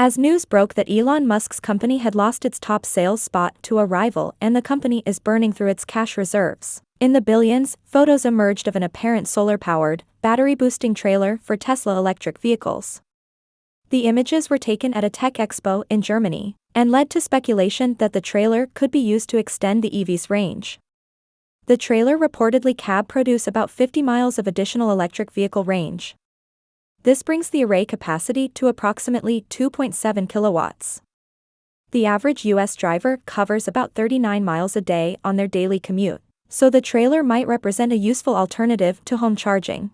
As news broke that Elon Musk's company had lost its top sales spot to a rival and the company is burning through its cash reserves in the billions, photos emerged of an apparent solar-powered, battery-boosting trailer for Tesla electric vehicles. The images were taken at a tech expo in Germany and led to speculation that the trailer could be used to extend the EV's range. The trailer reportedly can produce about 50 miles of additional electric vehicle range. This brings the array capacity to approximately 2.7 kilowatts. The average US driver covers about 39 miles a day on their daily commute, so the trailer might represent a useful alternative to home charging.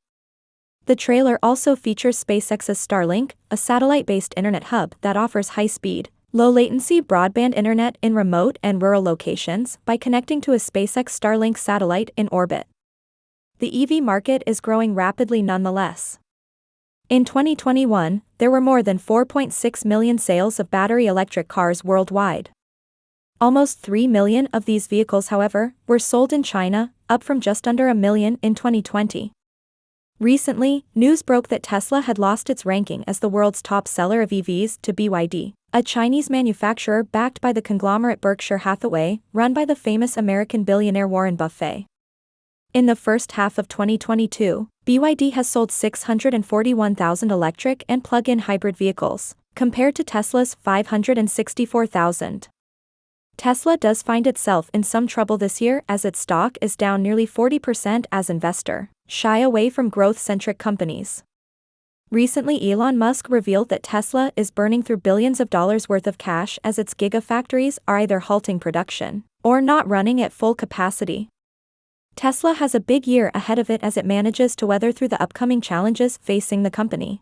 The trailer also features SpaceX's Starlink, a satellite-based internet hub that offers high-speed, low-latency broadband internet in remote and rural locations by connecting to a SpaceX Starlink satellite in orbit. The EV market is growing rapidly nonetheless. In 2021, there were more than 4.6 million sales of battery electric cars worldwide. Almost 3 million of these vehicles, however, were sold in China, up from just under 1 million in 2020. Recently, news broke that Tesla had lost its ranking as the world's top seller of EVs to BYD, a Chinese manufacturer backed by the conglomerate Berkshire Hathaway, run by the famous American billionaire Warren Buffett. In the first half of 2022, BYD has sold 641,000 electric and plug-in hybrid vehicles, compared to Tesla's 564,000. Tesla does find itself in some trouble this year as its stock is down nearly 40% as investors shy away from growth-centric companies. Recently, Elon Musk revealed that Tesla is burning through billions of dollars worth of cash as its gigafactories are either halting production or not running at full capacity. Tesla has a big year ahead of it as it manages to weather through the upcoming challenges facing the company.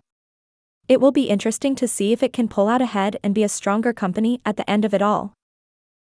It will be interesting to see if it can pull out ahead and be a stronger company at the end of it all.